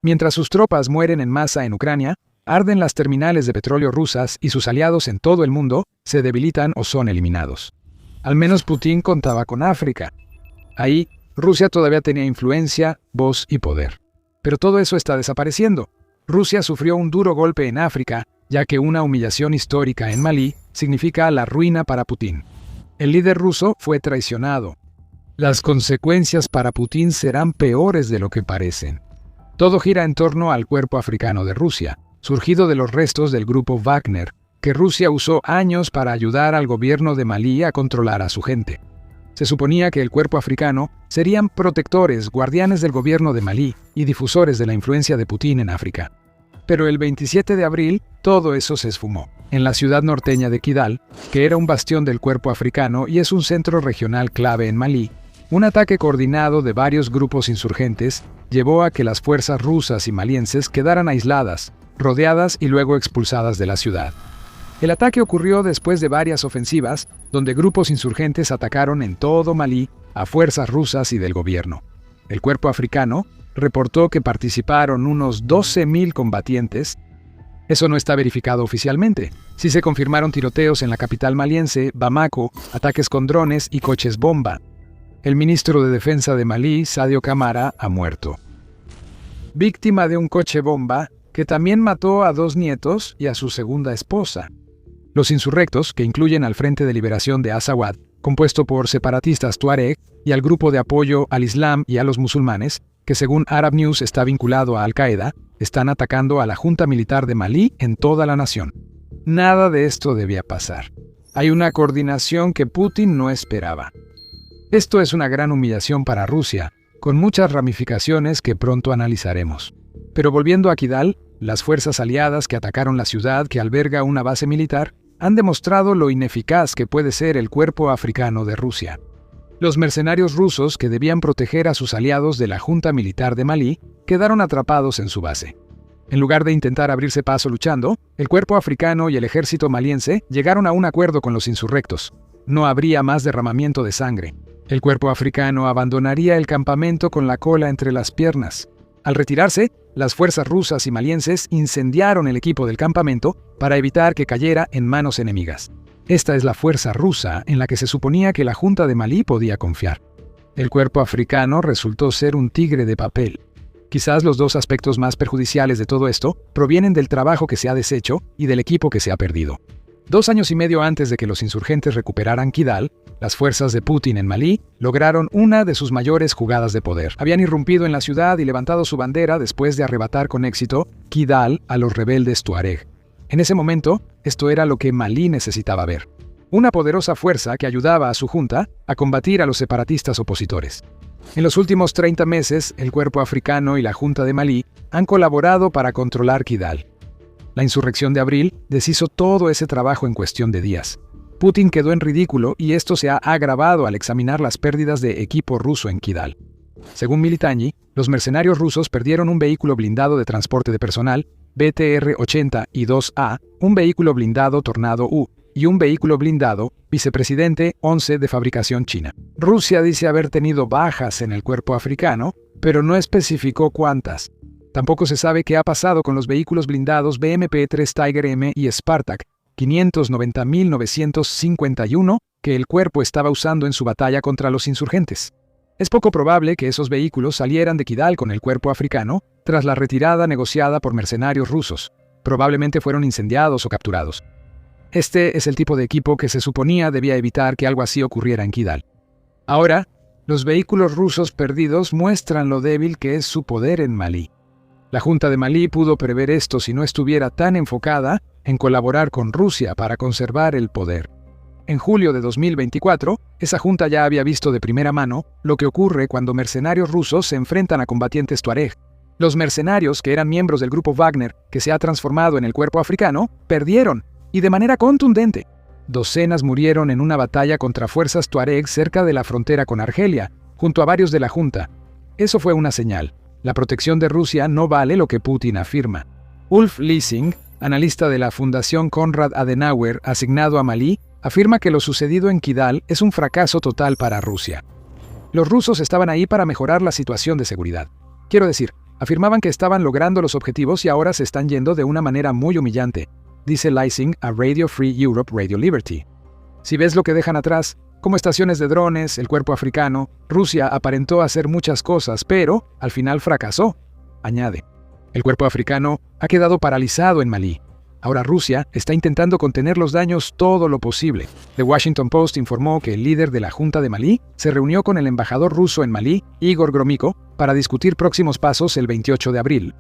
Mientras sus tropas mueren en masa en Ucrania, arden las terminales de petróleo rusas y sus aliados en todo el mundo se debilitan o son eliminados. Al menos Putin contaba con África. Ahí, Rusia todavía tenía influencia, voz y poder. Pero todo eso está desapareciendo. Rusia sufrió un duro golpe en África, ya que una humillación histórica en Malí significa la ruina para Putin. El líder ruso fue traicionado. Las consecuencias para Putin serán peores de lo que parecen. Todo gira en torno al cuerpo africano de Rusia, surgido de los restos del grupo Wagner, que Rusia usó años para ayudar al gobierno de Malí a controlar a su gente. Se suponía que el cuerpo africano serían protectores, guardianes del gobierno de Malí y difusores de la influencia de Putin en África. Pero el 27 de abril, todo eso se esfumó. En la ciudad norteña de Kidal, que era un bastión del cuerpo africano y es un centro regional clave en Malí, un ataque coordinado de varios grupos insurgentes llevó a que las fuerzas rusas y malienses quedaran aisladas, rodeadas y luego expulsadas de la ciudad. El ataque ocurrió después de varias ofensivas, donde grupos insurgentes atacaron en todo Malí a fuerzas rusas y del gobierno. El cuerpo africano reportó que participaron unos 12.000 combatientes. Eso no está verificado oficialmente. Sí se confirmaron tiroteos en la capital maliense, Bamako, ataques con drones y coches bomba. El ministro de Defensa de Malí, Sadio Camara, ha muerto. Víctima de un coche bomba que también mató a 2 nietos y a su segunda esposa. Los insurrectos, que incluyen al Frente de Liberación de Azawad, compuesto por separatistas tuareg, y al grupo de apoyo al Islam y a los musulmanes, que según Arab News está vinculado a Al-Qaeda, están atacando a la junta militar de Malí en toda la nación. Nada de esto debía pasar. Hay una coordinación que Putin no esperaba. Esto es una gran humillación para Rusia, con muchas ramificaciones que pronto analizaremos. Pero volviendo a Kidal, las fuerzas aliadas que atacaron la ciudad que alberga una base militar han demostrado lo ineficaz que puede ser el cuerpo africano de Rusia. Los mercenarios rusos que debían proteger a sus aliados de la junta militar de Malí quedaron atrapados en su base. En lugar de intentar abrirse paso luchando, el cuerpo africano y el ejército maliense llegaron a un acuerdo con los insurrectos. No habría más derramamiento de sangre. El cuerpo africano abandonaría el campamento con la cola entre las piernas. Al retirarse, las fuerzas rusas y malienses incendiaron el equipo del campamento para evitar que cayera en manos enemigas. Esta es la fuerza rusa en la que se suponía que la Junta de Malí podía confiar. El cuerpo africano resultó ser un tigre de papel. Quizás los dos aspectos más perjudiciales de todo esto provienen del trabajo que se ha deshecho y del equipo que se ha perdido. 2 años y medio antes de que los insurgentes recuperaran Kidal, las fuerzas de Putin en Malí lograron una de sus mayores jugadas de poder. Habían irrumpido en la ciudad y levantado su bandera después de arrebatar con éxito Kidal a los rebeldes tuareg. En ese momento, esto era lo que Malí necesitaba ver. Una poderosa fuerza que ayudaba a su junta a combatir a los separatistas opositores. En los últimos 30 meses, el cuerpo africano y la Junta de Malí han colaborado para controlar Kidal. La insurrección de abril deshizo todo ese trabajo en cuestión de días. Putin quedó en ridículo y esto se ha agravado al examinar las pérdidas de equipo ruso en Kidal. Según Militani, los mercenarios rusos perdieron un vehículo blindado de transporte de personal, BTR-80 y 2A, un vehículo blindado Tornado U y un vehículo blindado Vicepresidente 11 de fabricación china. Rusia dice haber tenido bajas en el cuerpo africano, pero no especificó cuántas. Tampoco se sabe qué ha pasado con los vehículos blindados BMP-3 Tiger M y Spartak 590.951 que el cuerpo estaba usando en su batalla contra los insurgentes. Es poco probable que esos vehículos salieran de Kidal con el cuerpo africano tras la retirada negociada por mercenarios rusos. Probablemente fueron incendiados o capturados. Este es el tipo de equipo que se suponía debía evitar que algo así ocurriera en Kidal. Ahora, los vehículos rusos perdidos muestran lo débil que es su poder en Malí. La Junta de Malí pudo prever esto si no estuviera tan enfocada en colaborar con Rusia para conservar el poder. En julio de 2024, esa junta ya había visto de primera mano lo que ocurre cuando mercenarios rusos se enfrentan a combatientes tuareg. Los mercenarios, que eran miembros del grupo Wagner, que se ha transformado en el cuerpo africano, perdieron, y de manera contundente. Docenas murieron en una batalla contra fuerzas tuareg cerca de la frontera con Argelia, junto a varios de la junta. Eso fue una señal. La protección de Rusia no vale lo que Putin afirma. Ulf Lissing, analista de la Fundación Konrad Adenauer asignado a Malí, afirma que lo sucedido en Kidal es un fracaso total para Rusia. Los rusos estaban ahí para mejorar la situación de seguridad. Quiero decir, Afirmaban que estaban logrando los objetivos y ahora se están yendo de una manera muy humillante, dice Leising a Radio Free Europe Radio Liberty. Si ves lo que dejan atrás, como estaciones de drones, el cuerpo africano, Rusia aparentó hacer muchas cosas, pero al final fracasó, añade. El cuerpo africano ha quedado paralizado en Malí. Ahora Rusia está intentando contener los daños todo lo posible. The Washington Post informó que el líder de la Junta de Malí se reunió con el embajador ruso en Malí, Igor Gromyko, para discutir próximos pasos el 28 de abril.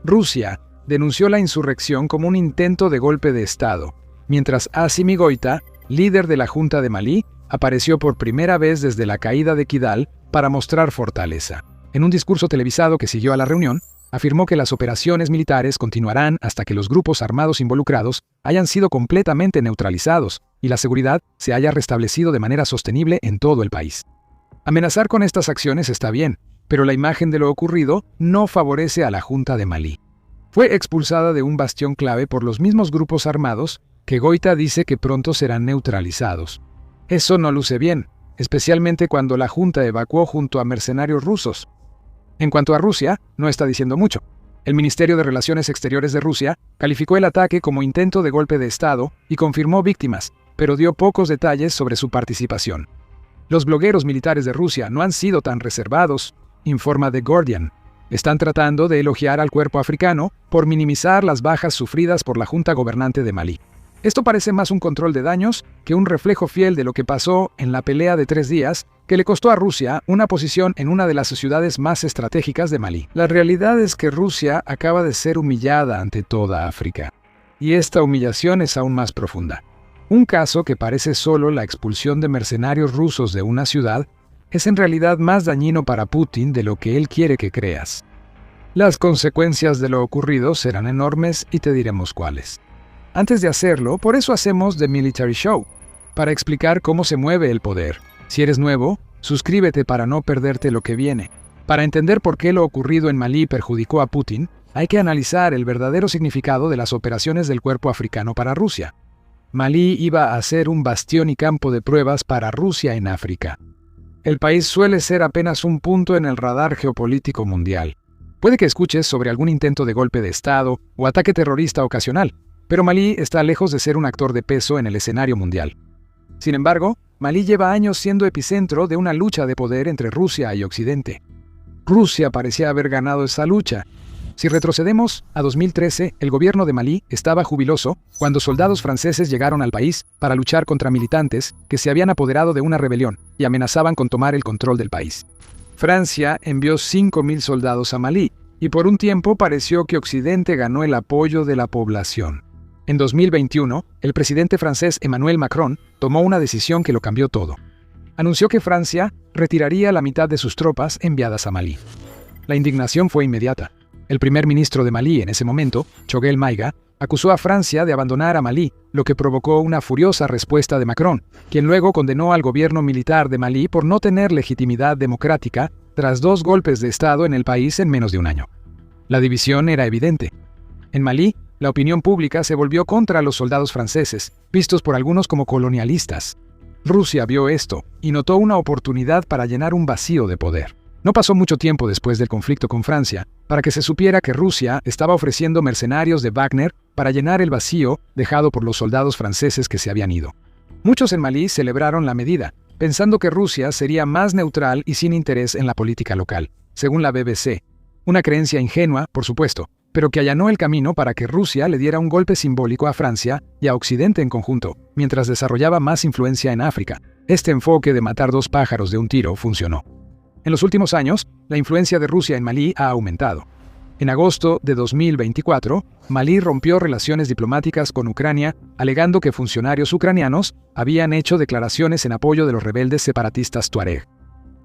Rusia denunció la insurrección como un intento de golpe de Estado, mientras Assimi Goïta, líder de la Junta de Malí, apareció por primera vez desde la caída de Kidal para mostrar fortaleza. En un discurso televisado que siguió a la reunión, afirmó que las operaciones militares continuarán hasta que los grupos armados involucrados hayan sido completamente neutralizados y la seguridad se haya restablecido de manera sostenible en todo el país. Amenazar con estas acciones está bien, pero la imagen de lo ocurrido no favorece a la Junta de Malí. Fue expulsada de un bastión clave por los mismos grupos armados que Goïta dice que pronto serán neutralizados. Eso no luce bien, especialmente cuando la Junta evacuó junto a mercenarios rusos. En cuanto a Rusia, no está diciendo mucho. El Ministerio de Relaciones Exteriores de Rusia calificó el ataque como intento de golpe de Estado y confirmó víctimas, pero dio pocos detalles sobre su participación. Los blogueros militares de Rusia no han sido tan reservados, informa The Guardian. Están tratando de elogiar al cuerpo africano por minimizar las bajas sufridas por la junta gobernante de Malí. Esto parece más un control de daños que un reflejo fiel de lo que pasó en la pelea de 3 días que le costó a Rusia una posición en una de las ciudades más estratégicas de Malí. La realidad es que Rusia acaba de ser humillada ante toda África. Y esta humillación es aún más profunda. Un caso que parece solo la expulsión de mercenarios rusos de una ciudad es en realidad más dañino para Putin de lo que él quiere que creas. Las consecuencias de lo ocurrido serán enormes y te diremos cuáles. Antes de hacerlo, por eso hacemos The Military Show, para explicar cómo se mueve el poder. Si eres nuevo, suscríbete para no perderte lo que viene. Para entender por qué lo ocurrido en Malí perjudicó a Putin, hay que analizar el verdadero significado de las operaciones del cuerpo africano para Rusia. Malí iba a ser un bastión y campo de pruebas para Rusia en África. El país suele ser apenas un punto en el radar geopolítico mundial. Puede que escuches sobre algún intento de golpe de Estado o ataque terrorista ocasional, pero Malí está lejos de ser un actor de peso en el escenario mundial. Sin embargo, Malí lleva años siendo epicentro de una lucha de poder entre Rusia y Occidente. Rusia parecía haber ganado esa lucha. Si retrocedemos a 2013, el gobierno de Malí estaba jubiloso cuando soldados franceses llegaron al país para luchar contra militantes que se habían apoderado de una rebelión y amenazaban con tomar el control del país. Francia envió 5.000 soldados a Malí, y por un tiempo pareció que Occidente ganó el apoyo de la población. En 2021, el presidente francés Emmanuel Macron tomó una decisión que lo cambió todo. Anunció que Francia retiraría la mitad de sus tropas enviadas a Malí. La indignación fue inmediata. El primer ministro de Malí en ese momento, Choguel Maïga, acusó a Francia de abandonar a Malí, lo que provocó una furiosa respuesta de Macron, quien luego condenó al gobierno militar de Malí por no tener legitimidad democrática tras 2 golpes de Estado en el país en menos de un año. La división era evidente. En Malí, la opinión pública se volvió contra los soldados franceses, vistos por algunos como colonialistas. Rusia vio esto y notó una oportunidad para llenar un vacío de poder. No pasó mucho tiempo después del conflicto con Francia para que se supiera que Rusia estaba ofreciendo mercenarios de Wagner para llenar el vacío dejado por los soldados franceses que se habían ido. Muchos en Malí celebraron la medida, pensando que Rusia sería más neutral y sin interés en la política local, según la BBC. Una creencia ingenua, por supuesto, pero que allanó el camino para que Rusia le diera un golpe simbólico a Francia y a Occidente en conjunto, mientras desarrollaba más influencia en África. Este enfoque de matar 2 pájaros de un tiro funcionó. En los últimos años, la influencia de Rusia en Malí ha aumentado. En agosto de 2024, Malí rompió relaciones diplomáticas con Ucrania, alegando que funcionarios ucranianos habían hecho declaraciones en apoyo de los rebeldes separatistas tuareg.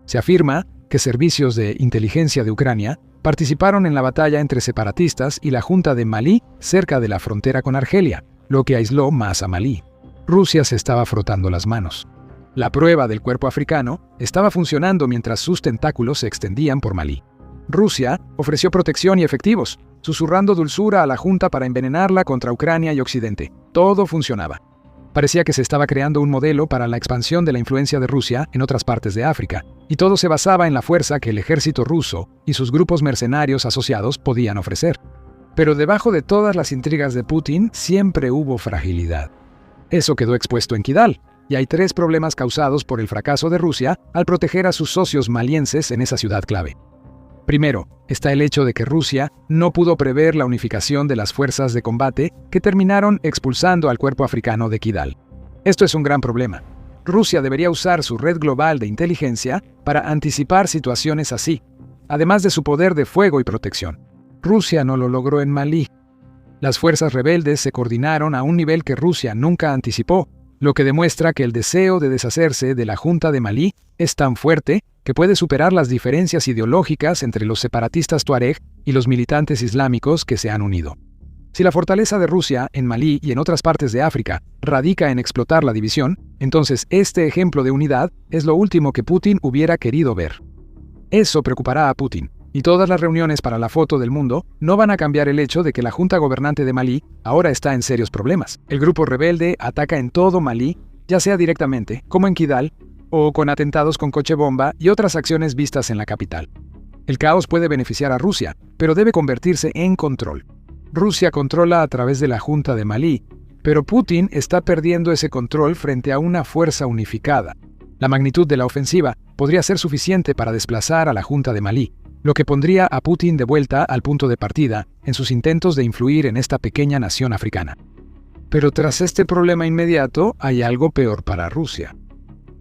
Se afirma que servicios de inteligencia de Ucrania participaron en la batalla entre separatistas y la Junta de Malí cerca de la frontera con Argelia, lo que aisló más a Malí. Rusia se estaba frotando las manos. La prueba del cuerpo africano estaba funcionando mientras sus tentáculos se extendían por Malí. Rusia ofreció protección y efectivos, susurrando dulzura a la Junta para envenenarla contra Ucrania y Occidente. Todo funcionaba. Parecía que se estaba creando un modelo para la expansión de la influencia de Rusia en otras partes de África, y todo se basaba en la fuerza que el ejército ruso y sus grupos mercenarios asociados podían ofrecer. Pero debajo de todas las intrigas de Putin siempre hubo fragilidad. Eso quedó expuesto en Kidal, y hay 3 problemas causados por el fracaso de Rusia al proteger a sus socios malienses en esa ciudad clave. Primero, está el hecho de que Rusia no pudo prever la unificación de las fuerzas de combate que terminaron expulsando al cuerpo africano de Kidal. Esto es un gran problema. Rusia debería usar su red global de inteligencia para anticipar situaciones así, además de su poder de fuego y protección. Rusia no lo logró en Malí. Las fuerzas rebeldes se coordinaron a un nivel que Rusia nunca anticipó, lo que demuestra que el deseo de deshacerse de la Junta de Malí es tan fuerte que puede superar las diferencias ideológicas entre los separatistas tuareg y los militantes islámicos que se han unido. Si la fortaleza de Rusia en Malí y en otras partes de África radica en explotar la división, entonces este ejemplo de unidad es lo último que Putin hubiera querido ver. Eso preocupará a Putin, y todas las reuniones para la foto del mundo no van a cambiar el hecho de que la junta gobernante de Malí ahora está en serios problemas. El grupo rebelde ataca en todo Malí, ya sea directamente, como en Kidal, o con atentados con coche bomba y otras acciones vistas en la capital. El caos puede beneficiar a Rusia, pero debe convertirse en control. Rusia controla a través de la Junta de Malí, pero Putin está perdiendo ese control frente a una fuerza unificada. La magnitud de la ofensiva podría ser suficiente para desplazar a la Junta de Malí, lo que pondría a Putin de vuelta al punto de partida en sus intentos de influir en esta pequeña nación africana. Pero tras este problema inmediato hay algo peor para Rusia.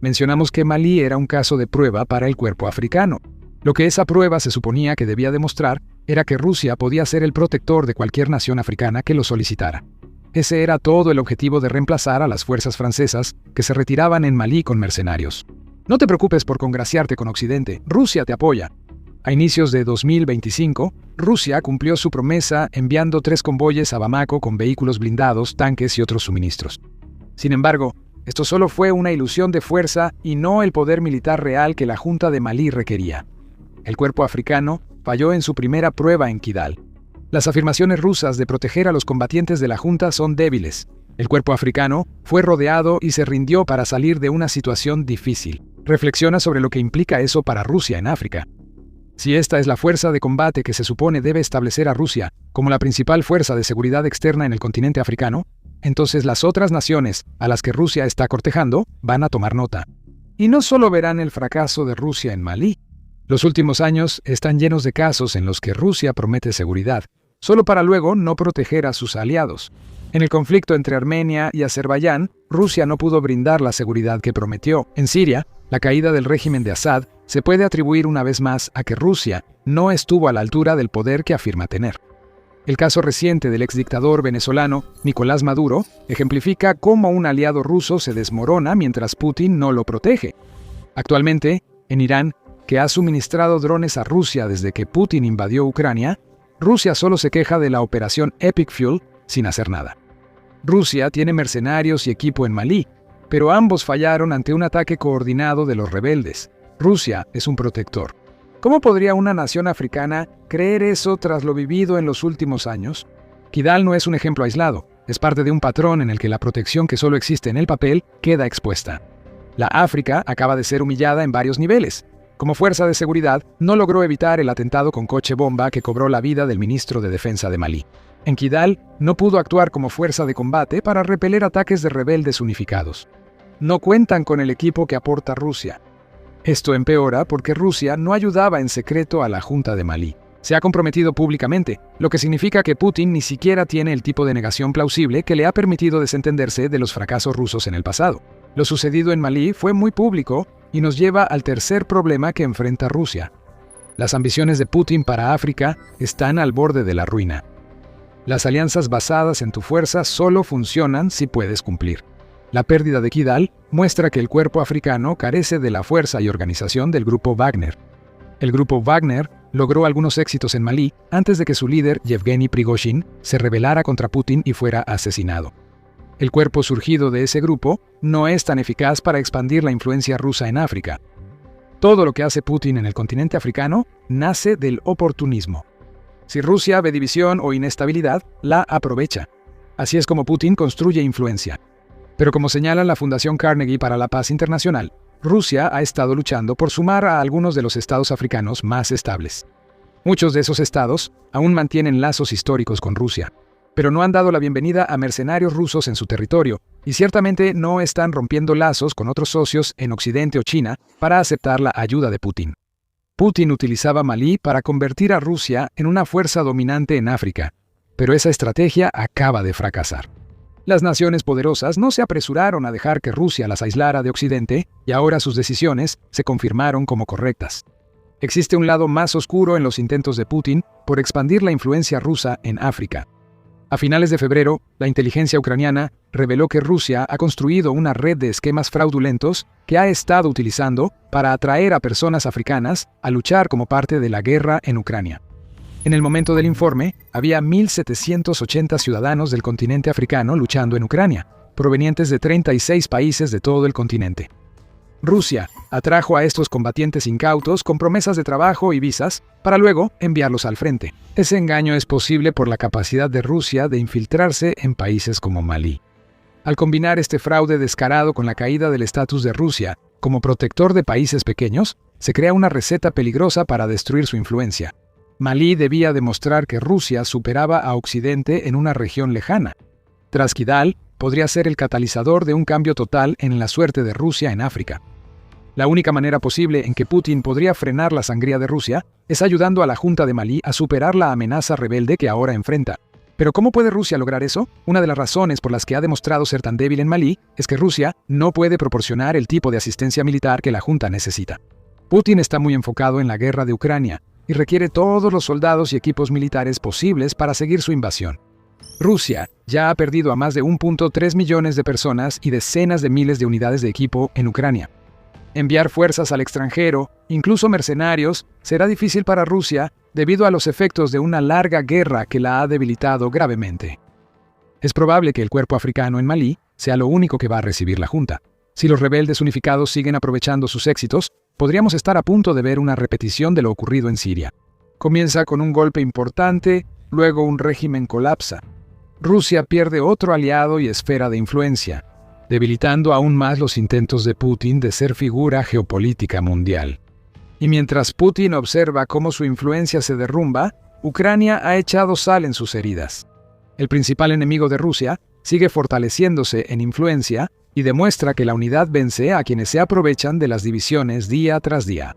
Mencionamos que Malí era un caso de prueba para el cuerpo africano. Lo que esa prueba se suponía que debía demostrar era que Rusia podía ser el protector de cualquier nación africana que lo solicitara. Ese era todo el objetivo de reemplazar a las fuerzas francesas que se retiraban en Malí con mercenarios. No te preocupes por congraciarte con Occidente, Rusia te apoya. A inicios de 2025, Rusia cumplió su promesa enviando 3 convoyes a Bamako con vehículos blindados, tanques y otros suministros. Sin embargo, esto solo fue una ilusión de fuerza y no el poder militar real que la Junta de Malí requería. El cuerpo africano falló en su primera prueba en Kidal. Las afirmaciones rusas de proteger a los combatientes de la Junta son débiles. El cuerpo africano fue rodeado y se rindió para salir de una situación difícil. Reflexiona sobre lo que implica eso para Rusia en África. Si esta es la fuerza de combate que se supone debe establecer a Rusia como la principal fuerza de seguridad externa en el continente africano, entonces las otras naciones a las que Rusia está cortejando van a tomar nota. Y no solo verán el fracaso de Rusia en Malí. Los últimos años están llenos de casos en los que Rusia promete seguridad, solo para luego no proteger a sus aliados. En el conflicto entre Armenia y Azerbaiyán, Rusia no pudo brindar la seguridad que prometió. En Siria, la caída del régimen de Assad se puede atribuir una vez más a que Rusia no estuvo a la altura del poder que afirma tener. El caso reciente del exdictador venezolano Nicolás Maduro ejemplifica cómo un aliado ruso se desmorona mientras Putin no lo protege. Actualmente, en Irán, que ha suministrado drones a Rusia desde que Putin invadió Ucrania, Rusia solo se queja de la operación Epic Fuel sin hacer nada. Rusia tiene mercenarios y equipo en Malí, pero ambos fallaron ante un ataque coordinado de los rebeldes. Rusia es un protector. ¿Cómo podría una nación africana creer eso tras lo vivido en los últimos años? Kidal no es un ejemplo aislado, es parte de un patrón en el que la protección que solo existe en el papel queda expuesta. La África acaba de ser humillada en varios niveles. Como fuerza de seguridad, no logró evitar el atentado con coche bomba que cobró la vida del ministro de Defensa de Malí. En Kidal, no pudo actuar como fuerza de combate para repeler ataques de rebeldes unificados. No cuentan con el equipo que aporta Rusia. Esto empeora porque Rusia no ayudaba en secreto a la Junta de Malí. Se ha comprometido públicamente, lo que significa que Putin ni siquiera tiene el tipo de negación plausible que le ha permitido desentenderse de los fracasos rusos en el pasado. Lo sucedido en Malí fue muy público y nos lleva al tercer problema que enfrenta Rusia. Las ambiciones de Putin para África están al borde de la ruina. Las alianzas basadas en tu fuerza solo funcionan si puedes cumplir. La pérdida de Kidal muestra que el cuerpo africano carece de la fuerza y organización del grupo Wagner. El grupo Wagner logró algunos éxitos en Malí antes de que su líder, Yevgeny Prigozhin, se rebelara contra Putin y fuera asesinado. El cuerpo surgido de ese grupo no es tan eficaz para expandir la influencia rusa en África. Todo lo que hace Putin en el continente africano nace del oportunismo. Si Rusia ve división o inestabilidad, la aprovecha. Así es como Putin construye influencia. Pero como señala la Fundación Carnegie para la Paz Internacional, Rusia ha estado luchando por sumar a algunos de los estados africanos más estables. Muchos de esos estados aún mantienen lazos históricos con Rusia, pero no han dado la bienvenida a mercenarios rusos en su territorio, y ciertamente no están rompiendo lazos con otros socios en Occidente o China para aceptar la ayuda de Putin. Putin utilizaba Malí para convertir a Rusia en una fuerza dominante en África, pero esa estrategia acaba de fracasar. Las naciones poderosas no se apresuraron a dejar que Rusia las aislara de Occidente y ahora sus decisiones se confirmaron como correctas. Existe un lado más oscuro en los intentos de Putin por expandir la influencia rusa en África. A finales de febrero, la inteligencia ucraniana reveló que Rusia ha construido una red de esquemas fraudulentos que ha estado utilizando para atraer a personas africanas a luchar como parte de la guerra en Ucrania. En el momento del informe, había 1.780 ciudadanos del continente africano luchando en Ucrania, provenientes de 36 países de todo el continente. Rusia atrajo a estos combatientes incautos con promesas de trabajo y visas para luego enviarlos al frente. Ese engaño es posible por la capacidad de Rusia de infiltrarse en países como Malí. Al combinar este fraude descarado con la caída del estatus de Rusia como protector de países pequeños, se crea una receta peligrosa para destruir su influencia. Malí debía demostrar que Rusia superaba a Occidente en una región lejana. Tras Kidal, podría ser el catalizador de un cambio total en la suerte de Rusia en África. La única manera posible en que Putin podría frenar la sangría de Rusia es ayudando a la Junta de Malí a superar la amenaza rebelde que ahora enfrenta. ¿Pero cómo puede Rusia lograr eso? Una de las razones por las que ha demostrado ser tan débil en Malí es que Rusia no puede proporcionar el tipo de asistencia militar que la Junta necesita. Putin está muy enfocado en la guerra de Ucrania y requiere todos los soldados y equipos militares posibles para seguir su invasión. Rusia ya ha perdido a más de 1.3 millones de personas y decenas de miles de unidades de equipo en Ucrania. Enviar fuerzas al extranjero, incluso mercenarios, será difícil para Rusia debido a los efectos de una larga guerra que la ha debilitado gravemente. Es probable que el cuerpo africano en Malí sea lo único que va a recibir la Junta. Si los rebeldes unificados siguen aprovechando sus éxitos, podríamos estar a punto de ver una repetición de lo ocurrido en Siria. Comienza con un golpe importante, luego un régimen colapsa. Rusia pierde otro aliado y esfera de influencia, debilitando aún más los intentos de Putin de ser figura geopolítica mundial. Y mientras Putin observa cómo su influencia se derrumba, Ucrania ha echado sal en sus heridas. El principal enemigo de Rusia sigue fortaleciéndose en influencia y demuestra que la unidad vence a quienes se aprovechan de las divisiones día tras día.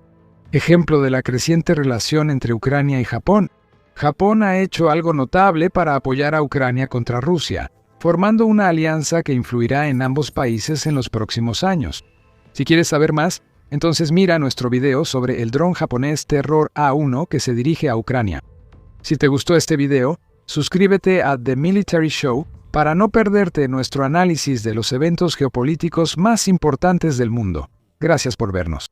Ejemplo de la creciente relación entre Ucrania y Japón. Japón ha hecho algo notable para apoyar a Ucrania contra Rusia, formando una alianza que influirá en ambos países en los próximos años. Si quieres saber más, entonces mira nuestro video sobre el dron japonés Terror A1 que se dirige a Ucrania. Si te gustó este video, suscríbete a The Military Show para no perderte nuestro análisis de los eventos geopolíticos más importantes del mundo. Gracias por vernos.